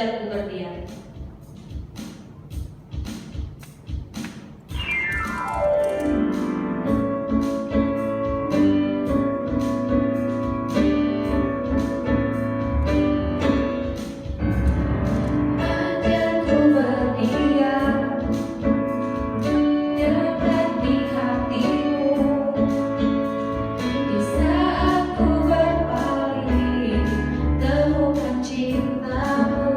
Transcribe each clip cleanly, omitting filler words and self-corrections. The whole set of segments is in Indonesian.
wajahku berdiam. Wajahku berdiam dekat di hatimu. Di saat ku berpaling, temukan cintamu.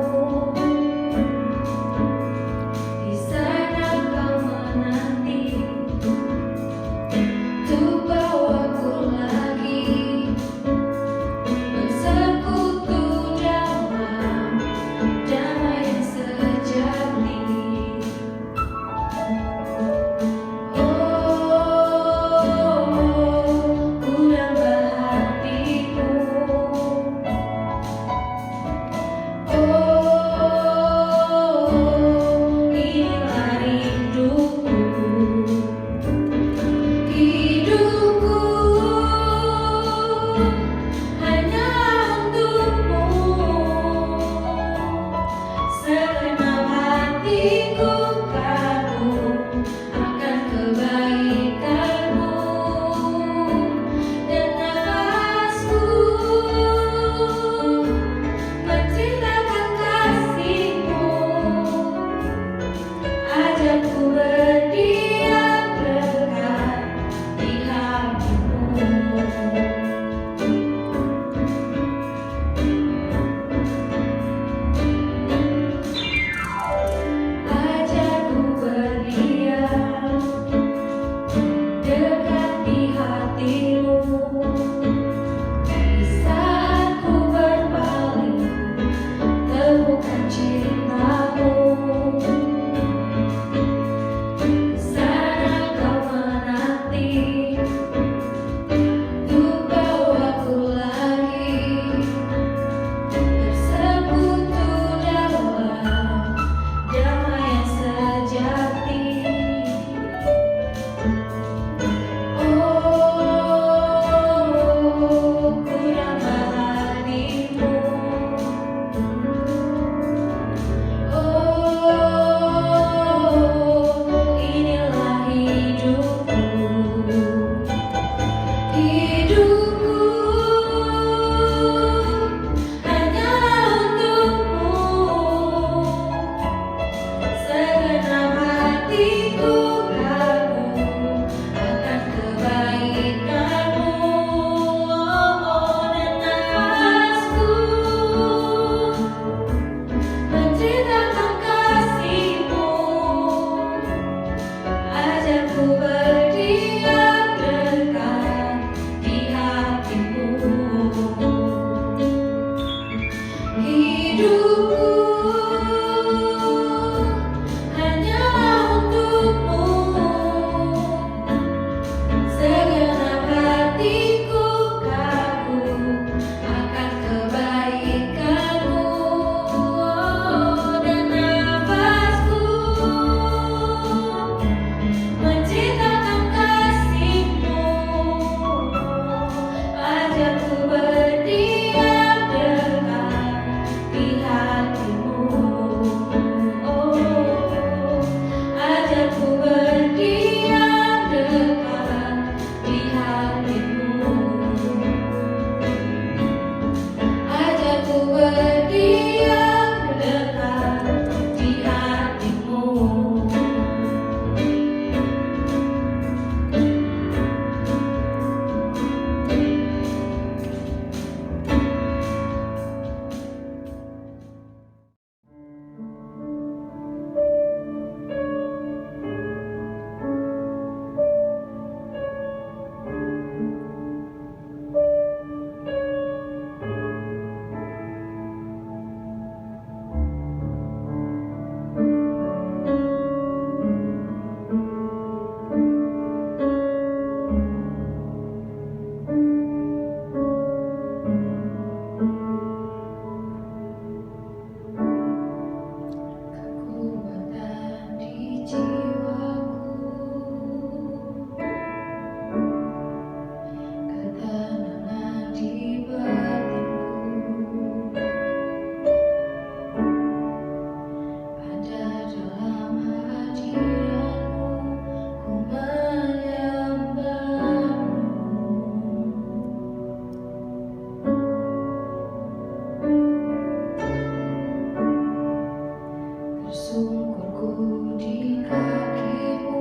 Tersungkurku di kakimu,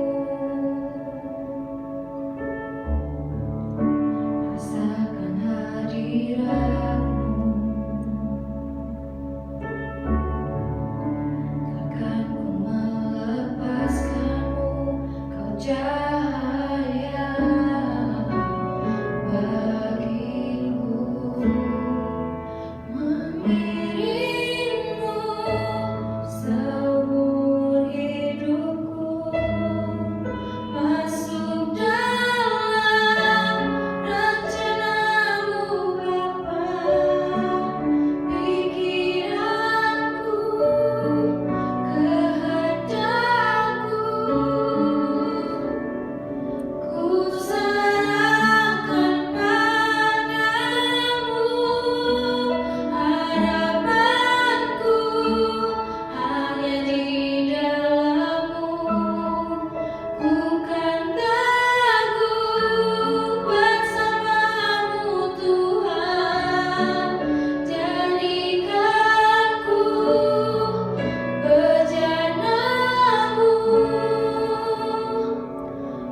rasakan hadiratmu. Takkan ku melepaskanmu, kau cahaya bagiku. Mengiringmu seumur hidupku, masuk dalam rencanamu Bapa. Pikiranku, kehendakku, ku serahkan padamu. Harapanku hanya di dalam-Mu. Ku kan teguh bersama-Mu Tuhan. Jadikanku bejana-Mu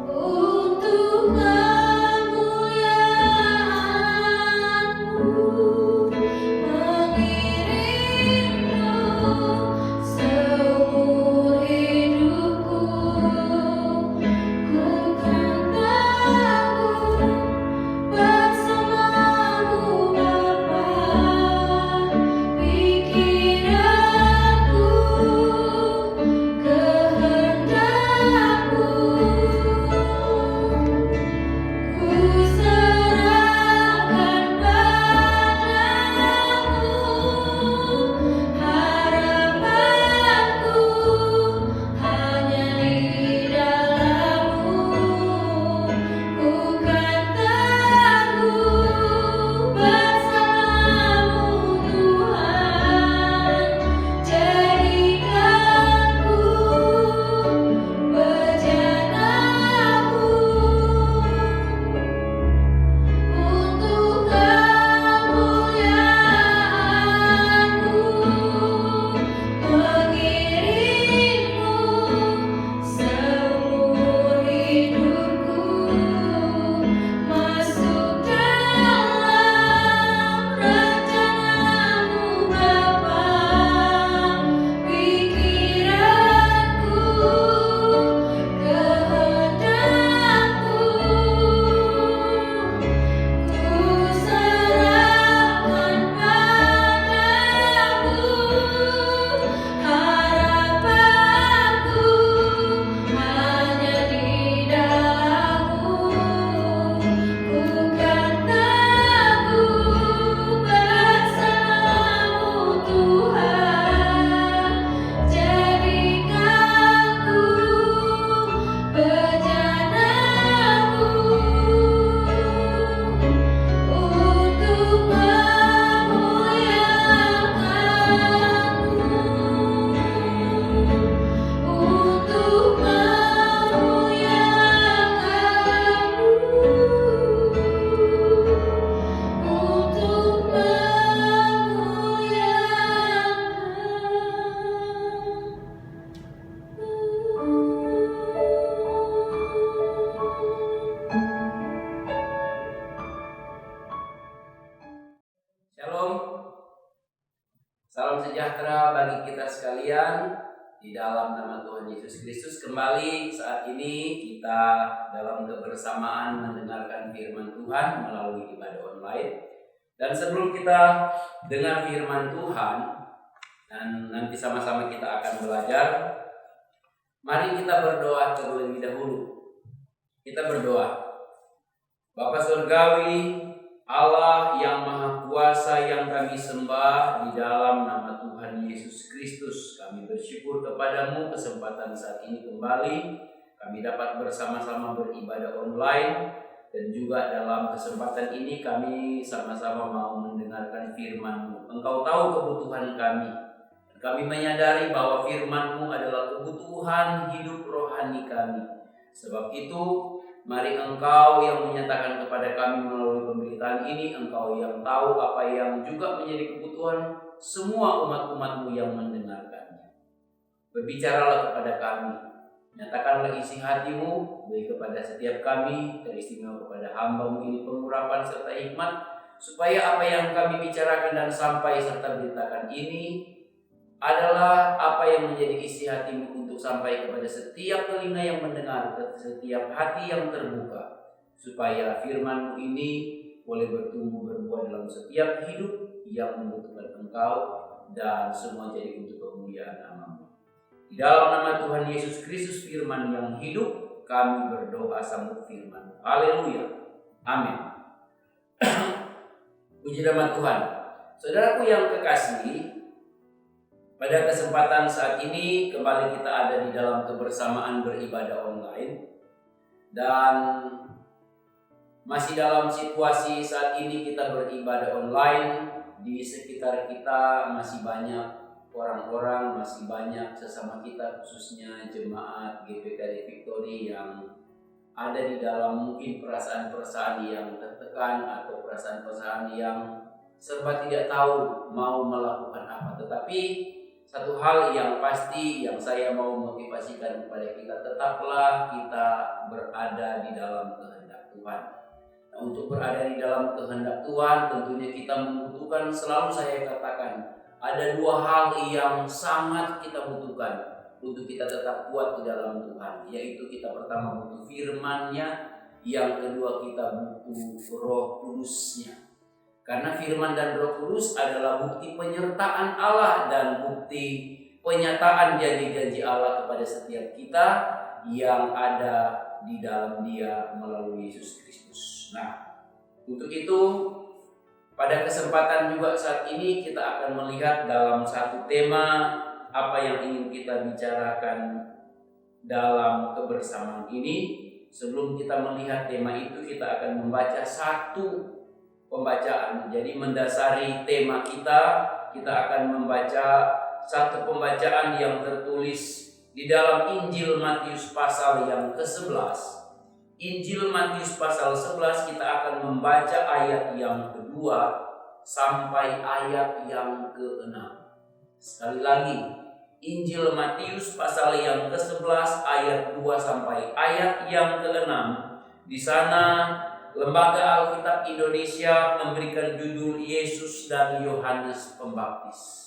untuk kemuliaan-Mu. Mengiringmu seumur hidupku, ku kan teguh bersama-Mu Bapa. Pikiranku, kehendakku, ku serahkan padamu. Harapanku hanya di dalam-Mu. Ku kan teguh bersama-Mu Tuhan. Jadikanku bejana-Mu untuk kemuliaan-Mu. Mengiringmu seumur hidupku, masuk dalam rencana-Mu Bapa. Pikiranku, kehendakku, ku serahkan padamu. Harapanku hanya di dalam-Mu. Ku kan teguh bersama-Mu Tuhan. Jadikanku bejana-Mu untuk memuliakan-Mu, untuk memuliakan-Mu, untuk Shalom, salam sejahtera bagi kita sekalian di dalam nama Tuhan Yesus Kristus. Kembali saat ini kita dalam kebersamaan mendengarkan firman Tuhan melalui ibadah online. Dan sebelum kita dengar firman Tuhan dan nanti sama-sama kita akan belajar, mari kita berdoa terlebih dahulu. Kita berdoa. Bapa Surgawi, Allah yang Maha Kuasa yang kami sembah, di dalam nama Tuhan Yesus Kristus kami bersyukur kepadamu kesempatan saat ini kembali kami dapat bersama-sama beribadah online, dan juga dalam kesempatan ini kami sama-sama mau mendengarkan firman-Mu. Engkau tahu kebutuhan kami. Kami menyadari bahwa firman-Mu adalah kebutuhan hidup rohani kami. Sebab itu mari Engkau yang menyatakan kepada kami melalui pemberitaan ini, Engkau yang tahu apa yang juga menjadi kebutuhan semua umat-umat-Mu yang mendengarkannya. Berbicaralah kepada kami, nyatakanlah isi hatimu, baik kepada setiap kami, teristimewa kepada hamba-Mu ini pengurapan serta hikmat, supaya apa yang kami bicarakan dan sampai serta beritakan ini adalah apa yang menjadi isi hatimu untuk sampai kepada setiap telinga yang mendengar, ke setiap hati yang terbuka, supaya firman-Mu ini boleh bertumbuh berbuah dalam setiap hidup yang membutuhkan Engkau, dan semua jadi untuk kemuliaan nama-Mu. Di dalam nama Tuhan Yesus Kristus firman yang hidup, kami berdoa sambut firman. Haleluya. Amin. Puji nama Tuhan. Saudaraku yang kekasih, pada kesempatan saat ini kembali kita ada di dalam kebersamaan beribadah online, dan masih dalam situasi saat ini kita beribadah online. Di sekitar kita masih banyak orang-orang, masih banyak sesama kita, khususnya jemaat GPKD Victory yang ada di dalam mungkin perasaan-perasaan yang tertekan atau perasaan-perasaan yang serba tidak tahu mau melakukan apa. Tetapi satu hal yang pasti yang saya mau motivasikan kepada kita, tetaplah kita berada di dalam kehendak Tuhan. Nah, untuk berada di dalam kehendak Tuhan tentunya kita membutuhkan, selalu saya katakan, ada dua hal yang sangat kita butuhkan untuk kita tetap kuat di dalam Tuhan, yaitu kita pertama butuh firman-Nya, yang kedua kita butuh Roh Kudus-Nya. Karena firman dan Roh Kudus adalah bukti penyertaan Allah dan bukti penyataan janji-janji Allah kepada setiap kita yang ada di dalam Dia melalui Yesus Kristus. Nah, untuk itu pada kesempatan juga saat ini kita akan melihat dalam satu tema apa yang ingin kita bicarakan dalam kebersamaan ini. Sebelum kita melihat tema itu, kita akan membaca satu pembacaan. Jadi mendasari tema kita akan membaca satu pembacaan yang tertulis di dalam Injil Matius pasal yang ke-11. Injil Matius pasal 11 kita akan membaca ayat yang kedua sampai ayat yang ke-6. Sekali lagi, Injil Matius pasal yang ke-11 ayat 2 sampai ayat yang ke-6. Di sana Lembaga Alkitab Indonesia memberikan judul Yesus dan Yohanes Pembaptis.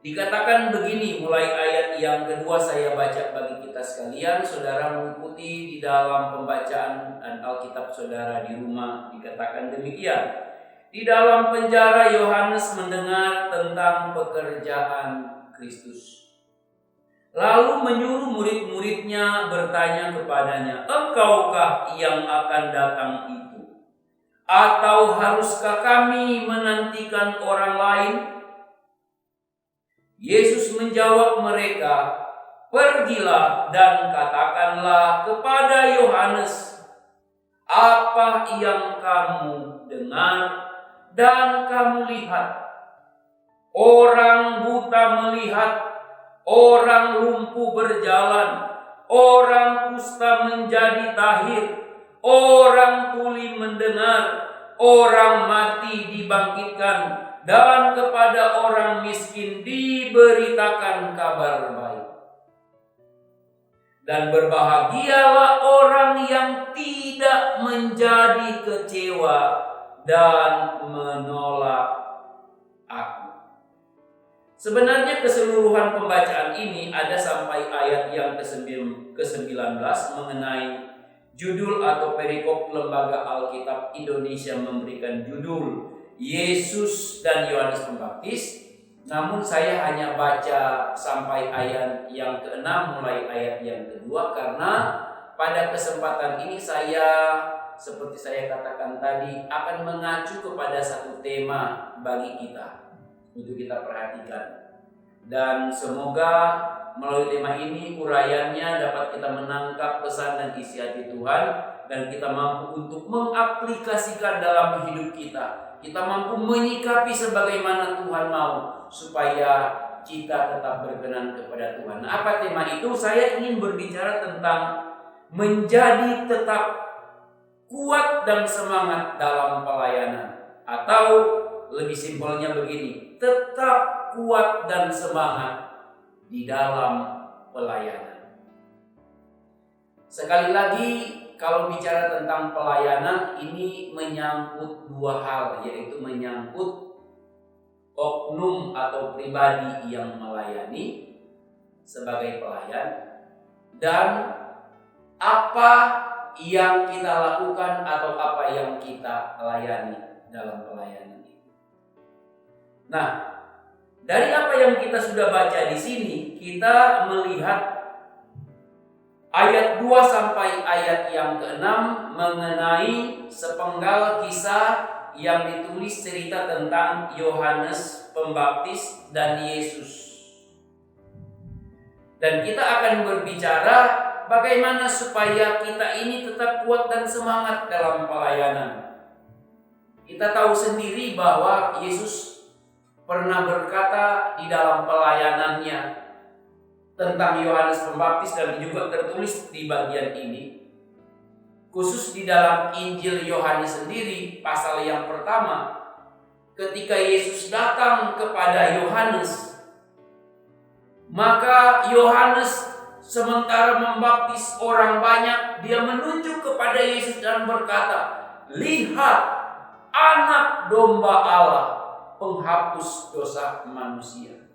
Dikatakan begini, mulai ayat yang kedua saya baca bagi kita sekalian. Saudara mengikuti di dalam pembacaan dan Alkitab saudara di rumah. Dikatakan demikian. Di dalam penjara Yohanes mendengar tentang pekerjaan Kristus. Lalu menyuruh murid-muridnya bertanya kepadanya, "Engkaukah yang akan datang itu? Atau haruskah kami menantikan orang lain?" Yesus menjawab mereka, "Pergilah dan katakanlah kepada Yohanes apa yang kamu dengar dan kamu lihat. Orang buta melihat, orang lumpuh berjalan, orang kusta menjadi tahir, orang tuli mendengar, orang mati dibangkitkan, dan kepada orang miskin diberitakan kabar baik. Dan berbahagialah orang yang tidak menjadi kecewa dan menolak aku." Sebenarnya keseluruhan pembacaan ini ada sampai ayat yang ke-19 mengenai judul atau perikop Lembaga Alkitab Indonesia memberikan judul Yesus dan Yohanes Pembaptis. Namun saya hanya baca sampai ayat yang ke-6 mulai ayat yang kedua, karena pada kesempatan ini saya, seperti saya katakan tadi, akan mengacu kepada satu tema bagi kita untuk kita perhatikan. Dan semoga melalui tema ini uraiannya dapat kita menangkap pesan dan isi hati Tuhan, dan kita mampu untuk mengaplikasikan dalam hidup kita. Kita mampu menyikapi sebagaimana Tuhan mau, supaya kita tetap berkenan kepada Tuhan. Nah, apa tema itu? Saya ingin berbicara tentang menjadi tetap kuat dan semangat dalam pelayanan. Atau lebih simpelnya begini, tetap kuat dan semangat di dalam pelayanan. Sekali lagi, kalau bicara tentang pelayanan, ini menyangkut dua hal, yaitu menyangkut oknum atau pribadi yang melayani sebagai pelayan, dan apa yang kita lakukan atau apa yang kita layani dalam pelayanan itu. Nah, dari apa yang kita sudah baca di sini, kita melihat ayat 2 sampai ayat yang ke-6 mengenai sepenggal kisah yang ditulis cerita tentang Yohanes Pembaptis dan Yesus. Dan kita akan berbicara bagaimana supaya kita ini tetap kuat dan semangat dalam pelayanan. Kita tahu sendiri bahwa Yesus pernah berkata di dalam pelayanannya tentang Yohanes Pembaptis, dan juga tertulis di bagian ini, khusus di dalam Injil Yohanes sendiri pasal yang pertama, ketika Yesus datang kepada Yohanes, maka Yohanes sementara membaptis orang banyak, dia menunjuk kepada Yesus dan berkata, "Lihat, anak domba Allah, penghapus dosa manusia."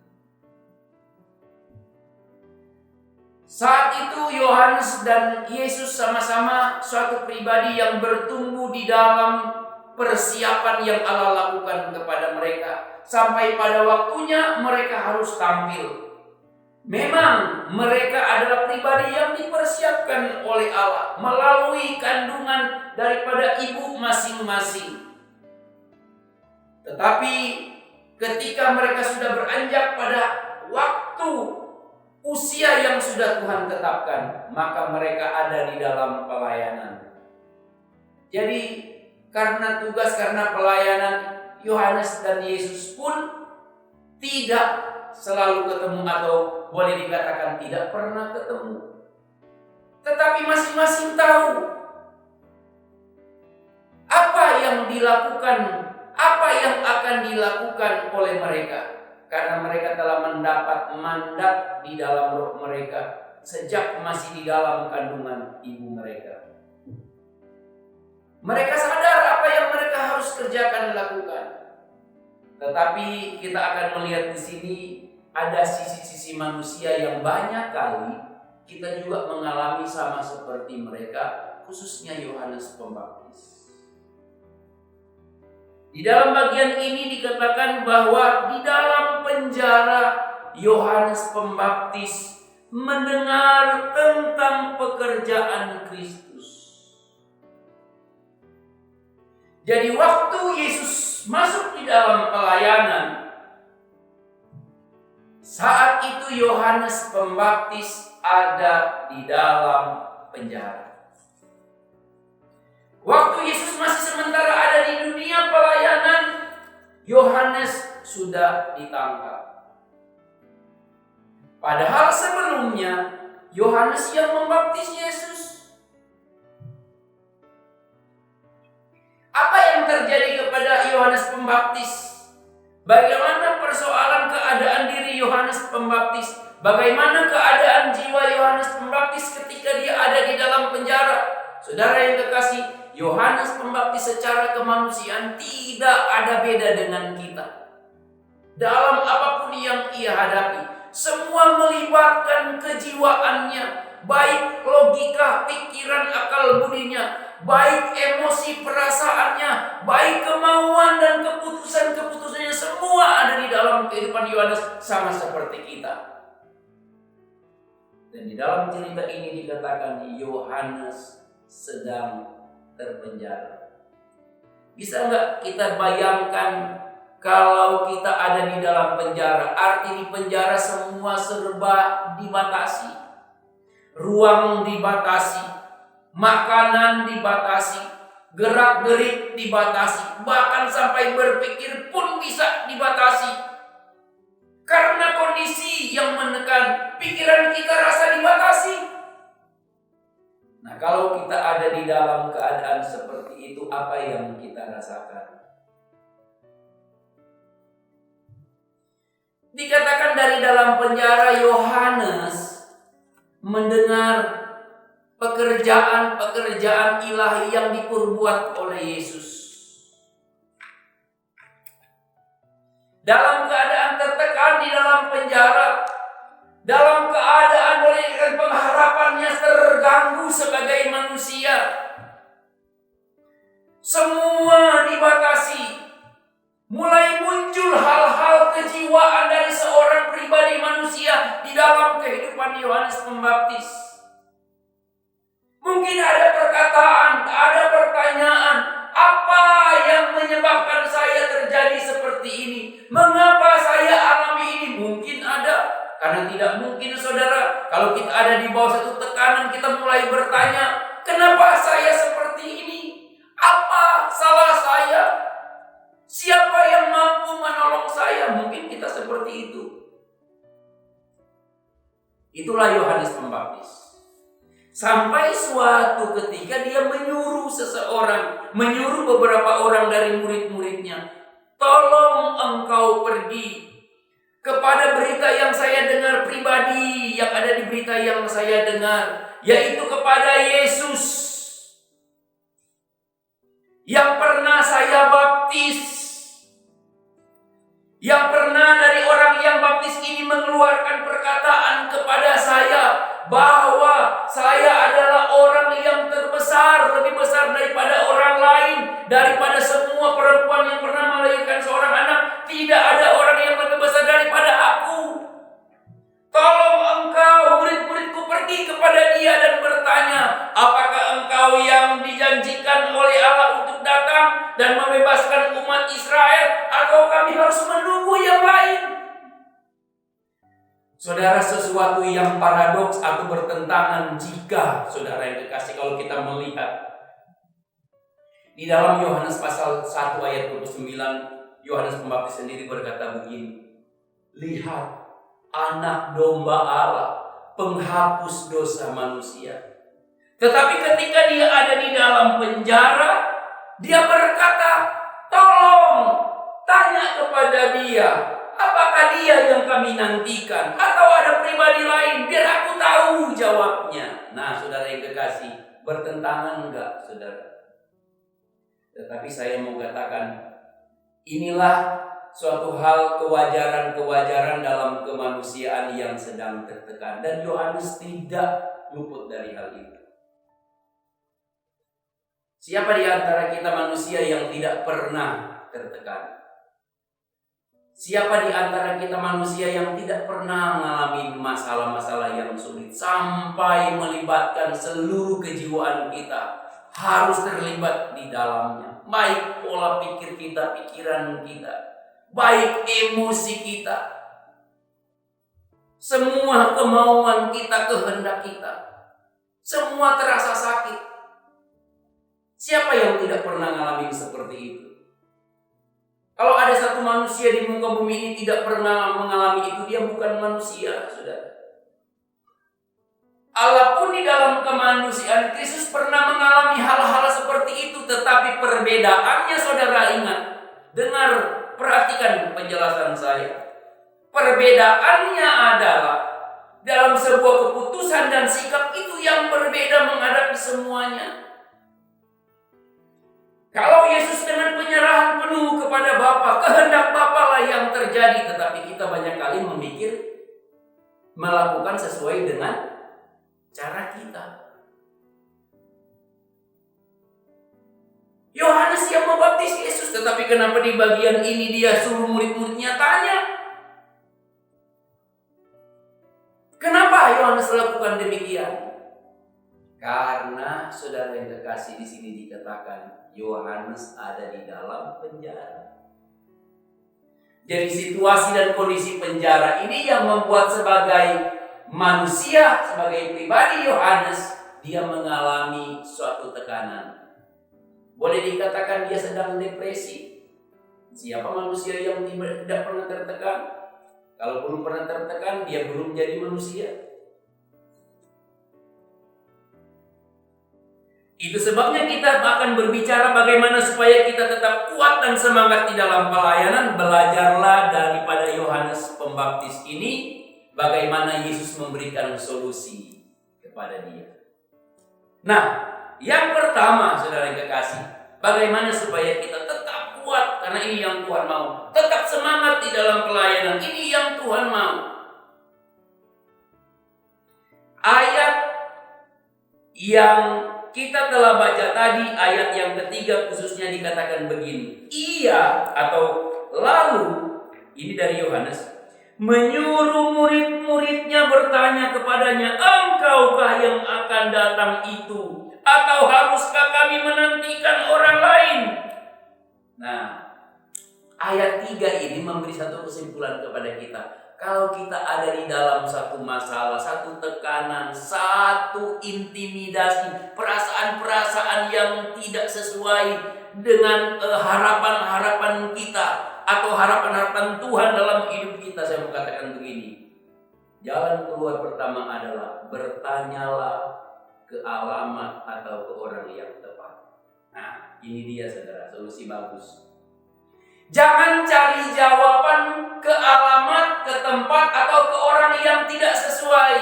Saat itu Yohanes dan Yesus sama-sama suatu pribadi yang bertumbuh di dalam persiapan yang Allah lakukan kepada mereka. Sampai pada waktunya mereka harus tampil. Memang mereka adalah pribadi yang dipersiapkan oleh Allah melalui kandungan daripada ibu masing-masing. Tetapi ketika mereka sudah beranjak pada waktu usia yang sudah Tuhan tetapkan, maka mereka ada di dalam pelayanan. Jadi karena tugas, karena pelayanan, Yohanes dan Yesus pun tidak selalu ketemu, atau boleh dikatakan tidak pernah ketemu. Tetapi masing-masing tahu apa yang dilakukan, apa yang akan dilakukan oleh mereka, karena mereka telah mendapat mandat di dalam roh mereka sejak masih di dalam kandungan ibu mereka. Mereka sadar apa yang mereka harus kerjakan dan lakukan. Tetapi kita akan melihat di sini ada sisi-sisi manusia yang banyak kali kita juga mengalami sama seperti mereka, khususnya Yohanes Pembaptis. Di dalam bagian ini dikatakan bahwa di dalam penjara Yohanes Pembaptis mendengar tentang pekerjaan Kristus. Jadi waktu Yesus masuk di dalam pelayanan, saat itu Yohanes Pembaptis ada di dalam penjara. Waktu Yesus masih sementara ada di dunia pelayanan, Yohanes sudah ditangkap. Padahal sebelumnya Yohanes yang membaptis Yesus. Apa yang terjadi kepada Yohanes Pembaptis? Bagaimana persoalan keadaan diri Yohanes Pembaptis? Bagaimana keadaan jiwa Yohanes Pembaptis ketika dia ada di dalam penjara? Saudara yang kekasih, Yohanes Pembaptis secara kemanusiaan tidak ada beda dengan kita. Dalam apapun yang ia hadapi, semua melibatkan kejiwaannya, baik logika, pikiran, akal budinya, baik emosi perasaannya, baik kemauan dan keputusan-keputusannya, semua ada di dalam kehidupan Yohanes sama seperti kita. Dan di dalam cerita ini dikatakan Yohanes sedang terpenjara. Bisa nggak kita bayangkan kalau kita ada di dalam penjara? Arti di penjara semua serba dibatasi, ruang dibatasi, makanan dibatasi, gerak-gerik dibatasi, bahkan sampai berpikir pun bisa dibatasi. Karena kondisi yang menekan, pikiran kita rasa dibatasi. Nah, kalau kita ada di dalam keadaan seperti itu, apa yang kita rasakan? Dikatakan dari dalam penjara Yohanes mendengar pekerjaan-pekerjaan ilahi yang diperbuat oleh Yesus. Dalam keadaan tertekan di dalam penjara, dalam keadaan pengharapannya terganggu sebagai manusia, semua dibatasi. Mulai muncul hal-hal kejiwaan dari seorang pribadi manusia di dalam kehidupan Yohanes Pembaptis. Mungkin ada perkataan, ada pertanyaan, apa yang menyebabkan saya terjadi seperti ini? Mengapa saya alami ini? Mungkin ada, karena tidak mungkin saudara, kalau kita ada di bawah satu tekanan, kita mulai bertanya, kenapa saya seperti ini? Apa salah saya? Siapa yang mampu menolong saya? Mungkin kita seperti itu. Itulah Yohanes Pembaptis. Sampai suatu ketika dia menyuruh beberapa orang dari murid-muridnya, tolong engkau pergi kepada berita yang saya dengar pribadi, yang ada di berita yang saya dengar, yaitu kepada Yesus yang pernah saya baptis, yang pernah dari orang yang baptis ini mengeluarkan perkataan kepada saya bahwa saya adalah orang yang terbesar, lebih besar daripada orang lain, daripada semua perempuan yang pernah melahirkan seorang anak. Tidak ada orang yang lebih besar daripada aku. Tolong engkau, murid-muridku, pergi kepada dia dan bertanya, apakah engkau yang dijanjikan oleh Allah untuk datang dan membebaskan umat Israel, atau kami harus menunggu yang lain? Saudara, sesuatu yang paradoks atau bertentangan jika, saudara yang kekasih, kalau kita melihat di dalam Yohanes pasal 1 ayat 29, Yohanes Pembaptis sendiri berkata begini, lihat anak domba Allah, penghapus dosa manusia. Tetapi ketika dia ada di dalam penjara, dia berkata, tolong tanya kepada dia, apakah dia yang kami nantikan, atau ada pribadi lain, biar aku tahu jawabnya. Nah, saudara yang kekasih, bertentangan enggak, saudara? Tetapi saya mau katakan, inilah suatu hal kewajaran dalam kemanusiaan yang sedang tertekan, dan Yohanes tidak luput dari hal itu. Siapa di antara kita manusia yang tidak pernah tertekan? Siapa di antara kita manusia yang tidak pernah mengalami masalah-masalah yang sulit sampai melibatkan seluruh kejiwaan kita harus terlibat di dalamnya? Baik pola pikir kita, pikiran kita, baik emosi kita, semua kemauan kita, kehendak kita, semua terasa sakit. Siapa yang tidak pernah mengalami seperti itu? Kalau ada satu manusia di muka bumi ini tidak pernah mengalami itu, dia bukan manusia, saudara. Allah pun di dalam kemanusiaan Kristus pernah mengalami hal-hal seperti itu, tetapi perbedaannya, saudara ingat, dengar, perhatikan penjelasan saya. Perbedaannya adalah dalam sebuah keputusan dan sikap itu yang berbeda menghadapi semuanya. Kalau Yesus dengan penyerahan penuh kepada Bapa, kehendak Bapa lah yang terjadi, tetapi kita banyak kali memikir melakukan sesuai dengan cara kita. Yohanes yang membaptis Yesus, tetapi kenapa di bagian ini dia suruh murid-muridnya tanya? Kenapa Yohanes lakukan demikian? Karena saudara yang kekasih, di sini dikatakan Yohanes ada di dalam penjara. Jadi situasi dan kondisi penjara ini yang membuat sebagai manusia, sebagai pribadi Yohanes, dia mengalami suatu tekanan. Boleh dikatakan dia sedang depresi. Siapa manusia yang tidak pernah tertekan? Kalau belum pernah tertekan, dia belum jadi manusia. Itu sebabnya kita akan berbicara bagaimana supaya kita tetap kuat dan semangat di dalam pelayanan. Belajarlah daripada Yohanes Pembaptis ini, bagaimana Yesus memberikan solusi kepada dia. Nah, yang pertama saudara yang kekasih, bagaimana supaya kita tetap kuat, karena ini yang Tuhan mau. Tetap semangat di dalam pelayanan, ini yang Tuhan mau. Ayat yang kita telah baca tadi, ayat yang ketiga khususnya dikatakan begini. Ia atau lalu, ini dari Yohanes, menyuruh murid-muridnya bertanya kepadanya, engkaukah yang akan datang itu? Atau haruskah kami menantikan orang lain? Nah, ayat 3 ini memberi satu kesimpulan kepada kita. Kalau kita ada di dalam satu masalah, satu tekanan, satu intimidasi, perasaan-perasaan yang tidak sesuai dengan harapan-harapan kita atau harapan-harapan Tuhan dalam hidup kita, saya mau katakan begini. Jalan keluar pertama adalah bertanyalah ke alamat atau ke orang yang tepat. Nah, ini dia saudara, solusi bagus. Jangan cari jawaban ke alamat, ke tempat, atau ke orang yang tidak sesuai.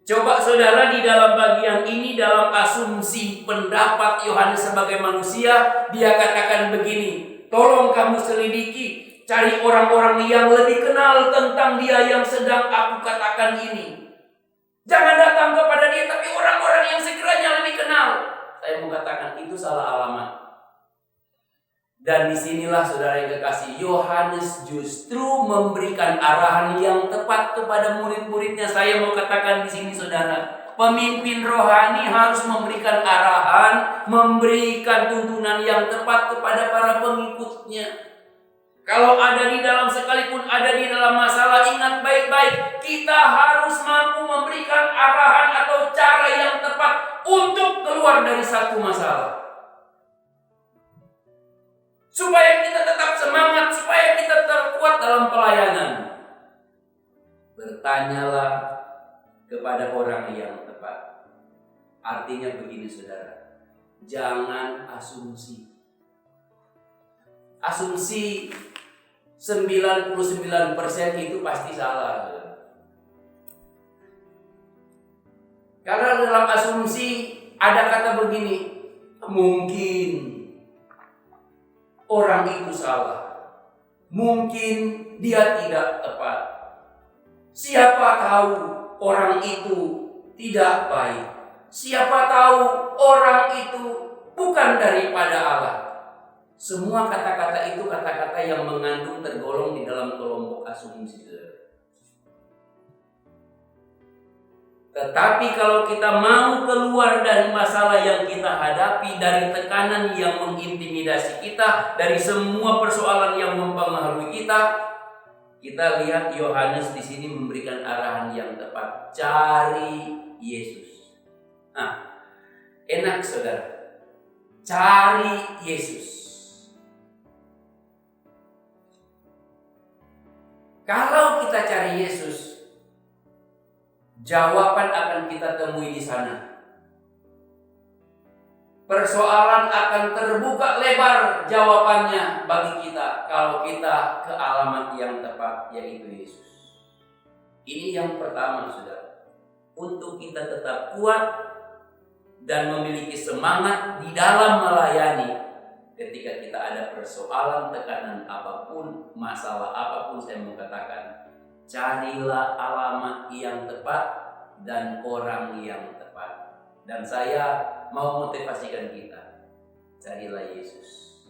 Coba saudara di dalam bagian ini, dalam asumsi pendapat Yohanes sebagai manusia, dia katakan begini, tolong kamu selidiki, cari orang-orang yang lebih kenal tentang dia yang sedang aku katakan ini. Jangan datang kepada dia, tapi orang-orang yang sekiranya lebih kenal. Saya mau katakan itu salah alamat. Dan disinilah saudara yang kekasih, Yohanes justru memberikan arahan yang tepat kepada murid-muridnya. Saya mau katakan di sini saudara, pemimpin rohani harus memberikan arahan, memberikan tuntunan yang tepat kepada para pengikutnya. Kalau ada di dalam, sekalipun ada di dalam masalah, ingat baik-baik, kita harus mampu memberikan arahan atau cara yang tepat untuk keluar dari satu masalah. Supaya kita tetap semangat, supaya kita terkuat dalam pelayanan. Bertanyalah kepada orang yang tepat. Artinya begini saudara, jangan asumsi. Asumsi 99% itu pasti salah. Karena dalam asumsi ada kata begini, mungkin orang itu salah, mungkin dia tidak tepat, siapa tahu orang itu tidak baik, siapa tahu orang itu bukan daripada Allah. Semua kata-kata itu kata-kata yang mengandung tergolong di dalam kelompok asumsi. Tetapi kalau kita mau keluar dari masalah yang kita hadapi, dari tekanan yang mengintimidasi kita, dari semua persoalan yang mempengaruhi kita, kita lihat Yohanes di sini memberikan arahan yang tepat, cari Yesus. Nah, enak saudara, cari Yesus. Kalau kita cari Yesus, jawaban akan kita temui di sana. Persoalan akan terbuka lebar jawabannya bagi kita kalau kita ke alamat yang tepat, yaitu Yesus. Ini yang pertama saudara. Untuk kita tetap kuat dan memiliki semangat di dalam melayani. Ketika kita ada persoalan, tekanan apapun, masalah apapun, saya mau katakan, carilah alamat yang tepat dan orang yang tepat. Dan saya mau motivasikan kita, carilah Yesus.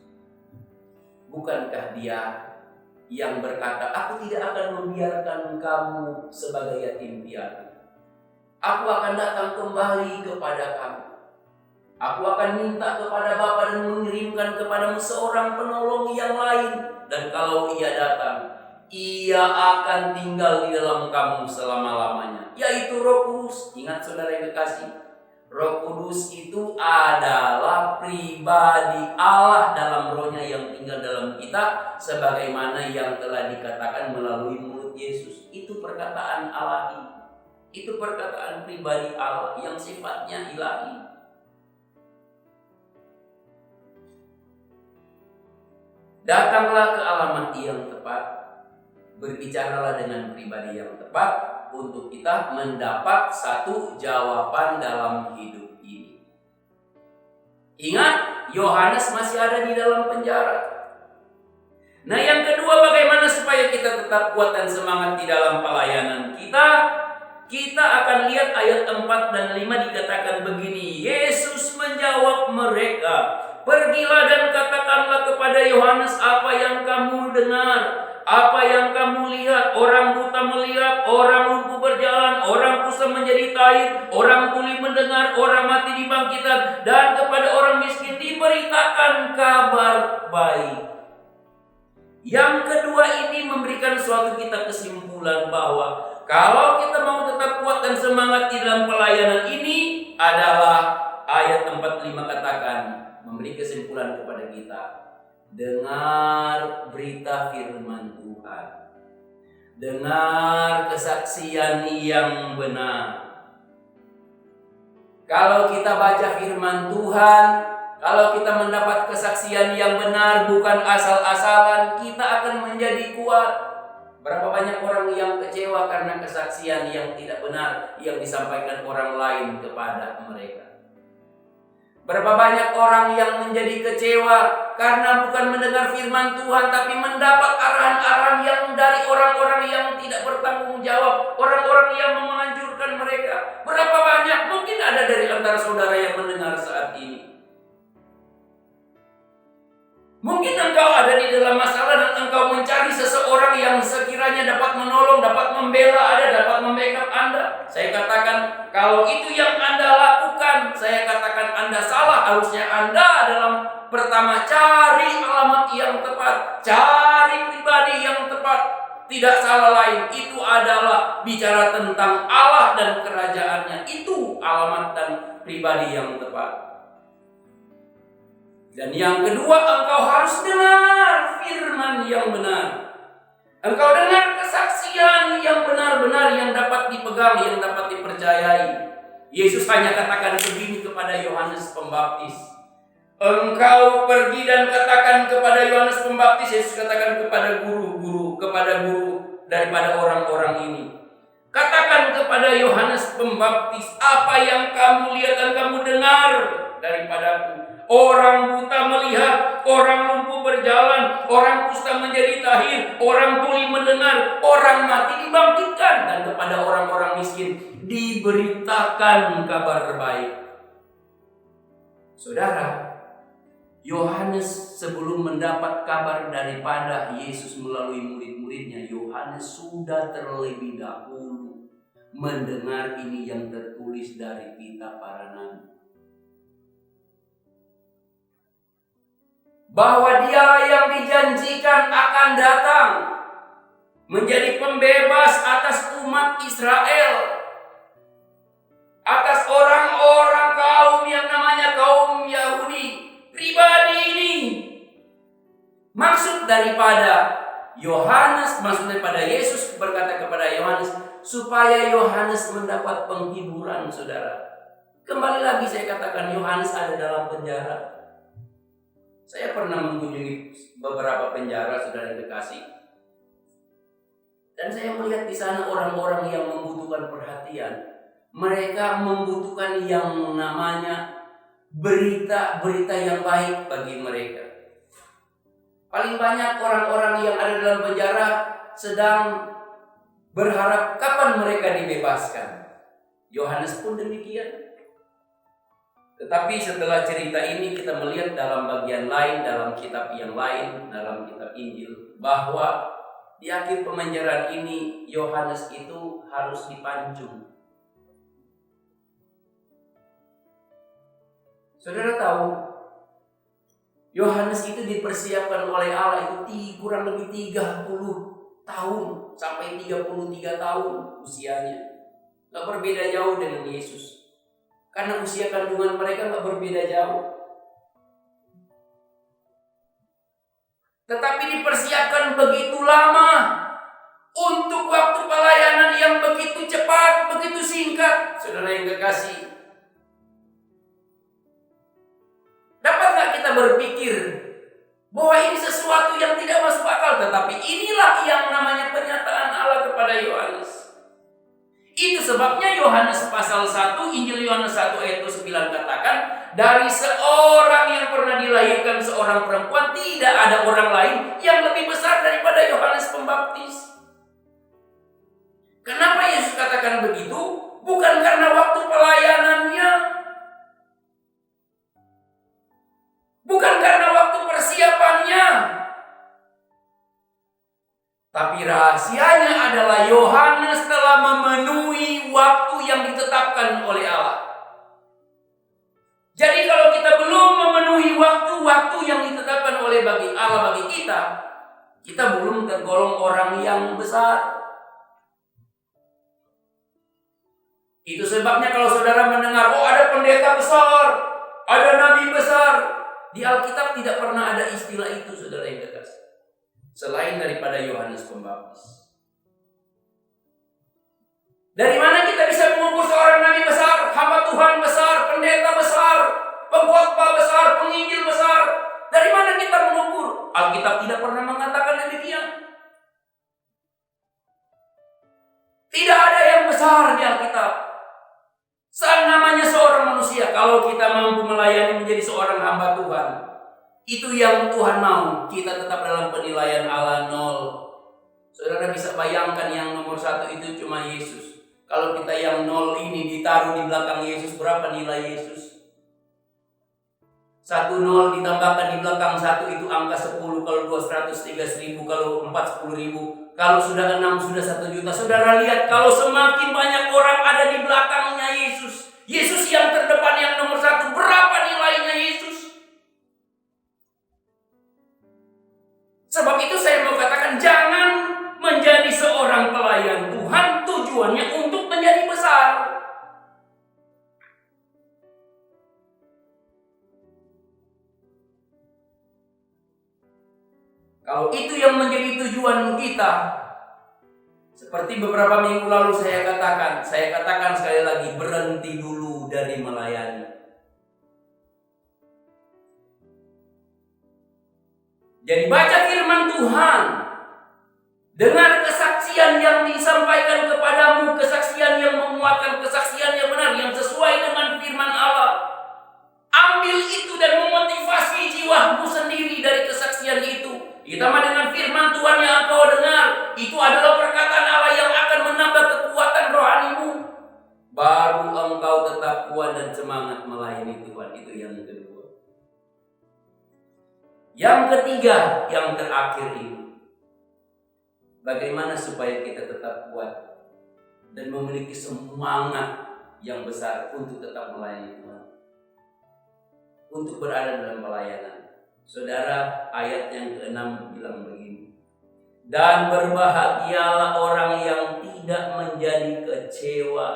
Bukankah Dia yang berkata, aku tidak akan membiarkan kamu sebagai yatim piatu. Aku akan datang kembali kepada kamu. Aku akan minta kepada Bapa dan mengirimkan kepadamu seorang penolong yang lain. Dan kalau Ia datang, Ia akan tinggal di dalam kamu selama-lamanya, yaitu Roh Kudus. Ingat saudara yang kekasih, Roh Kudus itu adalah pribadi Allah dalam rohnya yang tinggal dalam kita, sebagaimana yang telah dikatakan melalui mulut Yesus. Itu perkataan Allahi, itu perkataan pribadi Allah yang sifatnya ilahi. Datanglah ke alamat yang tepat, berbicaralah dengan pribadi yang tepat untuk kita mendapat satu jawaban dalam hidup ini. Ingat, Yohanes masih ada di dalam penjara. Nah, yang kedua, bagaimana supaya kita tetap kuat dan semangat di dalam pelayanan kita? Kita akan lihat ayat 4 dan 5 dikatakan begini. Yesus menjawab mereka, "Pergilah dan katakanlah kepada Yohanes apa yang kamu dengar, apa yang kamu lihat. Orang buta melihat, orang lumpuh berjalan, orang kusta menjadi tahir, orang tuli mendengar, orang mati dibangkitkan, dan kepada orang miskin diberitakan kabar baik." Yang kedua ini memberikan suatu kita kesimpulan bahwa kalau kita mau tetap kuat dan semangat di dalam pelayanan ini adalah ayat 45 katakan memberi kesimpulan kepada kita. Dengar berita firman Tuhan. Dengar kesaksian yang benar. Kalau kita baca firman Tuhan, kalau kita mendapat kesaksian yang benar, bukan asal-asalan, kita akan menjadi kuat. Berapa banyak orang yang kecewa karena kesaksian yang tidak benar yang disampaikan orang lain kepada mereka. Berapa banyak orang yang menjadi kecewa karena bukan mendengar firman Tuhan, tapi mendapat arahan-arahan yang dari orang-orang yang tidak bertanggung jawab, orang-orang yang menghancurkan mereka. Berapa banyak, mungkin ada dari antara saudara yang mendengar saat ini. Mungkin engkau ada di dalam masalah dan engkau mencari seseorang yang sekiranya dapat menolong, dapat membela, dapat membackup Anda. Saya katakan, kalau itu yang Anda lakukan, saya katakan Anda salah. Harusnya Anda dalam pertama cari alamat yang tepat, cari pribadi yang tepat. Tidak salah lain, itu adalah bicara tentang Allah dan kerajaannya. Itu alamat dan pribadi yang tepat. Dan yang kedua, engkau harus dengar firman yang benar. Engkau dengar kesaksian yang benar-benar yang dapat dipegang, yang dapat dipercayai. Yesus hanya katakan begini kepada Yohanes Pembaptis. Engkau pergi dan katakan kepada Yohanes Pembaptis. Yesus katakan kepada guru-guru, kepada guru daripada orang-orang ini. Katakan kepada Yohanes Pembaptis apa yang kamu lihat dan kamu dengar daripadaku. Orang buta melihat, orang lumpuh berjalan, orang kusta menjadi tahir, orang tuli mendengar, orang mati dibangkitkan, dan kepada orang-orang miskin diberitakan kabar baik. Saudara, Yohanes sebelum mendapat kabar daripada Yesus melalui murid-muridnya, Yohanes sudah terlebih dahulu mendengar ini yang tertulis dari kitab para nabi. Bahwa Dia yang dijanjikan akan datang menjadi pembebas atas umat Israel, atas orang-orang kaum yang namanya kaum Yahudi. Pribadi ini maksud daripada Yohanes, maksud daripada Yesus berkata kepada Yohanes supaya Yohanes mendapat penghiburan, saudara. Kembali lagi saya katakan, Yohanes ada dalam penjara. Saya pernah mengunjungi beberapa penjara, saudara dikasih, dan saya melihat di sana orang-orang yang membutuhkan perhatian. Mereka membutuhkan yang namanya berita-berita yang baik bagi mereka. Paling banyak orang-orang yang ada dalam penjara sedang berharap kapan mereka dibebaskan. Yohanes pun demikian. Tetapi setelah cerita ini kita melihat dalam bagian lain, dalam kitab yang lain, dalam kitab Injil, bahwa di akhir pemenjaraan ini Yohanes itu harus dipancung. Saudara tahu, Yohanes itu dipersiapkan oleh Allah itu kurang lebih 30 tahun sampai 33 tahun usianya. Gak berbeda jauh dengan Yesus. Karena usia kandungan mereka gak berbeda jauh. Tetapi dipersiapkan begitu lama untuk waktu pelayanan yang begitu cepat, begitu singkat. Saudara yang kekasih, dapat gak kita berpikir bahwa ini sesuatu tetapi inilah yang namanya penyataan Allah kepada Yohanes. Itu sebabnya Yohanes pasal 1, Injil Yohanes 1 ayat 9 katakan, dari seorang yang pernah dilahirkan seorang perempuan tidak ada orang lain yang lebih besar daripada Yohanes Pembaptis. Kenapa Yesus katakan begitu? Bukan karena waktu pelayanannya, bukan karena waktu persiapannya, tapi rahasianya adalah Yohanes telah memenuhi waktu yang ditetapkan oleh Allah. Jadi kalau kita belum memenuhi waktu-waktu yang ditetapkan oleh Allah bagi kita belum tergolong orang yang besar. Itu sebabnya kalau saudara mendengar, oh ada pendeta besar, ada nabi besar, di Alkitab tidak pernah ada istilah itu, saudara yang kekasih, selain daripada Yohanes Pembaptis. Dari mana kita bisa mengukur seorang nabi besar, hamba Tuhan besar, pendeta besar, pengkhotbah besar, penginjil besar? Dari mana kita mengukur? Alkitab tidak pernah mengatakan demikian. Tidak ada yang besar di Alkitab. Saat namanya seorang manusia, kalau kita mampu melayani menjadi seorang hamba Tuhan, itu yang Tuhan mau. Kita tetap dalam penilaian Allah 0. Saudara bisa bayangkan yang nomor 1 itu cuma Yesus. Kalau kita yang 0 ini ditaruh di belakang Yesus, berapa nilai Yesus? 1 0 ditambahkan di belakang 1 itu angka 10. Kalau 2 100, 3 1000, kalau 4 10.000. Kalau sudah 6 sudah 1 juta. Saudara lihat, kalau semakin banyak orang ada di belakangnya Yesus, Yesus yang terdepan yang nomor 1, berapa nilainya Yesus? Sebab itu saya mau katakan, jangan menjadi seorang pelayan Tuhan tujuannya untuk menjadi besar. Kalau itu yang menjadi tujuan kita, seperti beberapa minggu lalu saya katakan sekali lagi, berhenti dulu dari melayani. Jadi baca firman Tuhan, dengar kesaksian yang disampaikan kepadamu, kesaksian yang menguatkan, kesaksian yang benar, yang sesuai dengan firman Allah. Ambil itu dan memotivasi jiwamu sendiri dari kesaksian itu. Ditambah dengan firman Tuhan yang engkau dengar, itu adalah perkataan Allah yang akan menambah kekuatan rohanimu. Baru engkau tetap kuat dan semangat melayani Tuhan. Itu yang kedua. Yang ketiga, yang terakhir ini, bagaimana supaya kita tetap kuat dan memiliki semangat yang besar untuk tetap melayani Tuhan, untuk berada dalam pelayanan. Saudara, ayat yang ke-6 bilang begini, dan berbahagialah orang yang tidak menjadi kecewa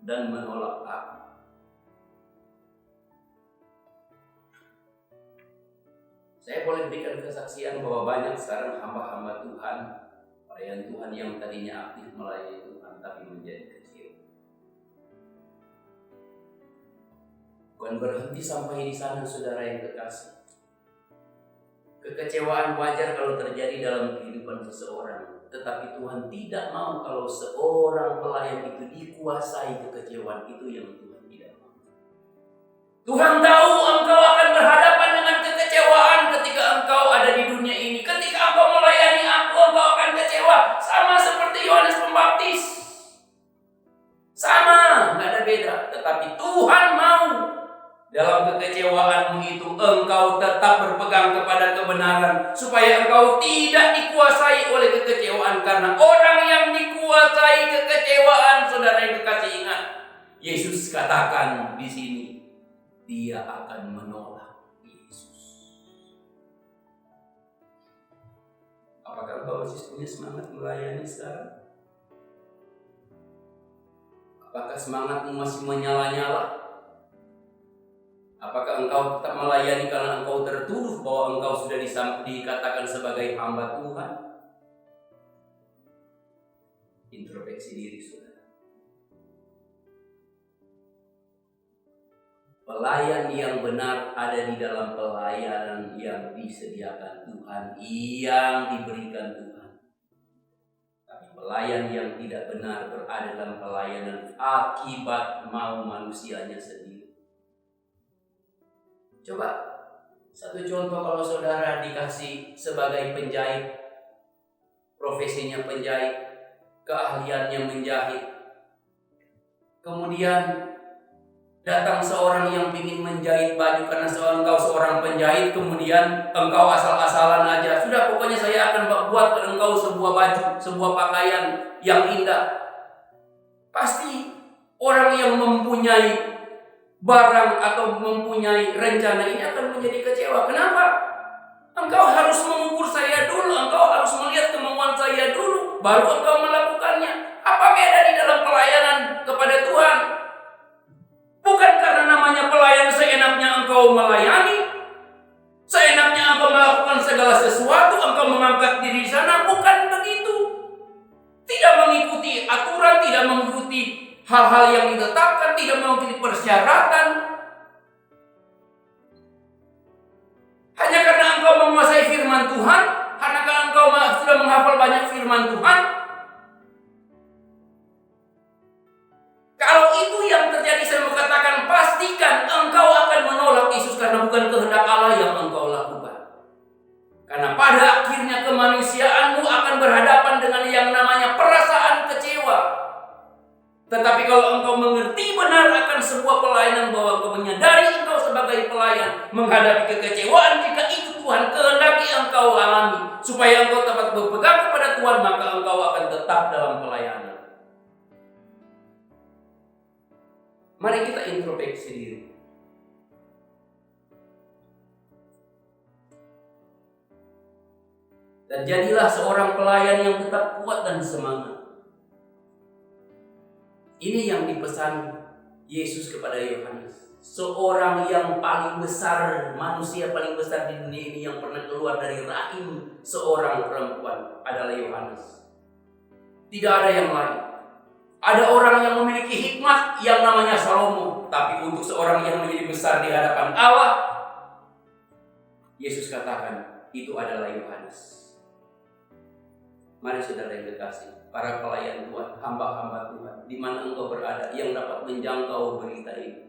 dan menolak aku. Saya boleh berikan kesaksian bahwa banyak sekarang hamba-hamba Tuhan, pelayan Tuhan yang tadinya aktif melayani Tuhan tapi menjadi kecewa. Bukan berhenti sampai di sana, saudara yang kekasih. Kekecewaan wajar kalau terjadi dalam kehidupan seseorang, tetapi Tuhan tidak mau kalau seorang pelayan itu dikuasai kekecewaan. Itu yang Tuhan tidak mau. Tuhan tahu engkau akan berhadapan dengan kekecewaan ketika engkau ada di dunia ini. Ketika engkau melayani aku, engkau akan kecewa. Sama seperti Yohanes Pembaptis. Sama, nggak ada beda. Tetapi Tuhan mau dalam kekecewaanmu itu engkau tetap berpegang kepada kebenaran, supaya engkau tidak dikuasai oleh kekecewaan. Karena orang yang dikuasai kekecewaan, saudara yang kekasih, ingat, Yesus katakan di sini, dia akan menolak Yesus. Apakah engkau masih punya semangat melayani sekarang? Apakah semangatmu masih menyala-nyala? Apakah engkau tetap melayani karena engkau tertuduh bahwa engkau sudah dikatakan sebagai hamba Tuhan? Introspeksi diri, saudara. Pelayan yang benar ada di dalam pelayanan yang disediakan Tuhan, yang diberikan Tuhan. Tapi pelayan yang tidak benar berada dalam pelayanan akibat mau manusianya sendiri. Coba satu contoh, kalau saudara dikasih sebagai penjahit, profesinya penjahit, keahliannya menjahit, kemudian datang seorang yang ingin menjahit baju karena engkau seorang penjahit, kemudian engkau asal-asalan aja. Sudah, pokoknya saya akan buat engkau sebuah baju, sebuah pakaian yang indah. Pasti orang yang mempunyai barang atau mempunyai rencana ini akan menjadi kecewa. Kenapa? Engkau harus mengukur saya dulu, engkau harus melihat kemauan saya dulu, baru engkau melakukannya. Apa beda di dalam pelayanan kepada Tuhan? Bukan karena namanya pelayan seenaknya engkau melayani, seenaknya engkau melakukan segala sesuatu, engkau mengangkat diri di sana. Bukan begitu. Tidak mengikuti aturan, tidak mengikuti hal-hal yang ditetapkan, tidak mengikuti persyaratan. Hanya karena engkau menguasai firman Tuhan, karena engkau sudah menghafal banyak firman Tuhan. Kalau itu yang terjadi, saya mau katakan, pastikan engkau akan menolak Yesus karena bukan kehendak Allah yang engkau lakukan. Karena pada akhirnya kemanusiaanmu akan berhadapan dengan yang namanya perasaan kecewa. Tetapi kalau engkau mengerti benar akan sebuah pelayanan, bahwa engkau menyadari engkau sebagai pelayan menghadapi kekecewaan, jika itu Tuhan kehendaki engkau alami, supaya engkau dapat berpegang kepada Tuhan, maka engkau akan tetap dalam pelayanan. Mari kita introspeksi diri. Dan jadilah seorang pelayan yang tetap kuat dan semangat. Ini yang dipesan Yesus kepada Yohanes. Seorang yang paling besar, manusia paling besar di dunia ini yang pernah keluar dari rahim seorang perempuan adalah Yohanes. Tidak ada yang lain. Ada orang yang memiliki hikmat yang namanya Salomo, tapi untuk seorang yang menjadi besar di hadapan Allah, Yesus katakan itu adalah Yohanes. Mari saudara yang kekasih, para pelayan Tuhan, hamba-hamba Tuhan, di mana engkau berada yang dapat menjangkau berita ini.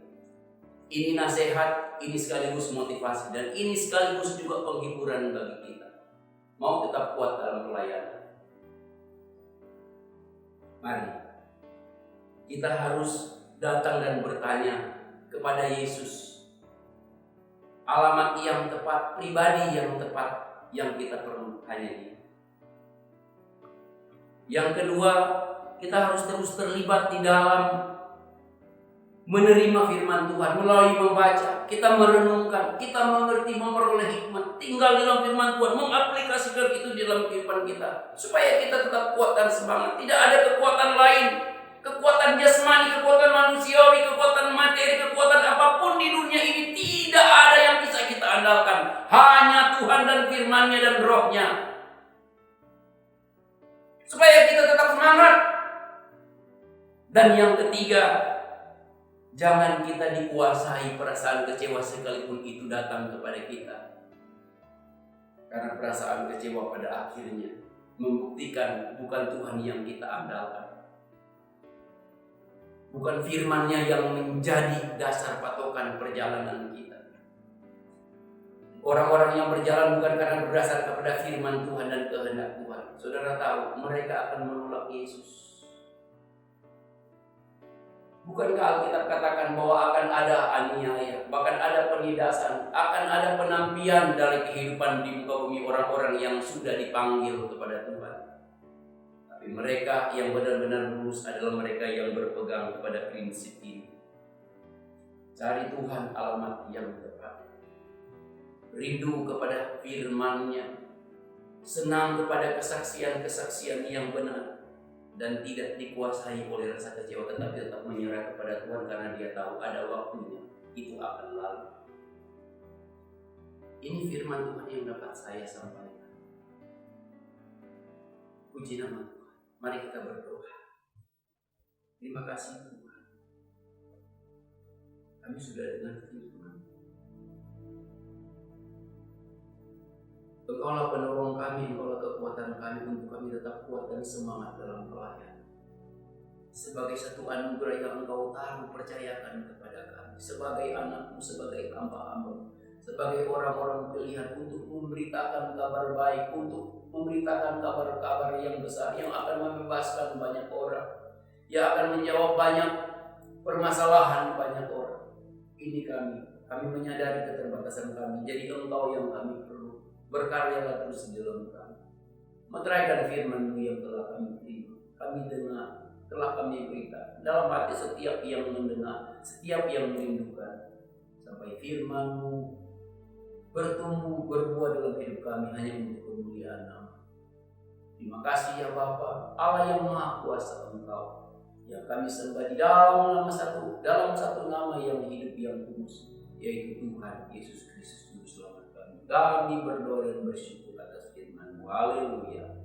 Ini nasihat, ini sekaligus motivasi, dan ini sekaligus juga penghiburan bagi kita. Mau tetap kuat dalam pelayanan. Mari kita harus datang dan bertanya kepada Yesus alamat yang tepat, pribadi yang tepat yang kita perlu hanya ini. Yang kedua, kita harus terus terlibat di dalam menerima firman Tuhan melalui membaca, kita merenungkan, kita mengerti, memperoleh hikmat, tinggal di dalam firman Tuhan, mengaplikasikan itu di dalam kehidupan kita, supaya kita tetap kuat dan semangat. Tidak ada kekuatan lain, kekuatan jasmani, kekuatan manusiawi, kekuatan materi, kekuatan apapun di dunia ini tidak ada yang bisa kita andalkan. Hanya Tuhan dan firman-Nya dan Roh-Nya. Supaya kita tetap semangat. Dan yang ketiga, jangan kita dikuasai perasaan kecewa sekalipun itu datang kepada kita. Karena perasaan kecewa pada akhirnya membuktikan bukan Tuhan yang kita andalkan. Bukan firman-Nya yang menjadi dasar patokan perjalanan kita. Orang-orang yang berjalan bukan karena berdasar kepada firman Tuhan dan kehendak Tuhan. Saudara tahu, mereka akan menolak Yesus. Bukankah Alkitab katakan bahwa akan ada aniaya, bahkan ada penindasan, akan ada penampian dari kehidupan di muka bumi orang-orang yang sudah dipanggil kepada Tuhan. Tapi mereka yang benar-benar lurus adalah mereka yang berpegang kepada prinsip ini. Cari Tuhan alamat yang tepat. Rindu kepada firman-Nya. Senang kepada kesaksian-kesaksian yang benar. Dan tidak dikuasai oleh rasa kecewa, tetapi tetap menyerah kepada Tuhan karena dia tahu ada waktunya itu akan lalu. Ini firman Tuhan yang dapat saya sampaikan. Puji nama Tuhan. Mari kita berdoa. Terima kasih Tuhan. Kami sudah dengar firman. Engkaulah penolong kami, Engkaulah kekuatan kami untuk kami tetap kuat dan semangat dalam pelayanan. Sebagai satu anugerah yang Engkau taruh percayakan kepada kami, sebagai anak-Mu, sebagai hamba-hamba-Mu, sebagai orang-orang pilihan untuk memberitakan kabar baik, untuk memberitakan kabar-kabar yang besar yang akan membebaskan banyak orang, yang akan menjawab banyak permasalahan banyak orang. Ini kami menyadari keterbatasan kami, jadi Engkau yang kami perlu. Berkaryalah terus di dalam kami. Meteraikan firman-Mu yang telah kami terima, kami dengar, telah kami berita dalam hati setiap yang mendengar, setiap yang merindukan, sampai firman-Mu bertumbuh berbuah dalam hidup kami hanya untuk kemuliaan nama. Terima kasih ya Bapa, Allah yang Maha Kuasa Engkau, yang kami sembah di dalam satu nama yang hidup yang kudus, yaitu Tuhan Yesus Kristus Juru Selamat kami. Kami berdoa dan bersyukur atas firman-Mu. Haleluya.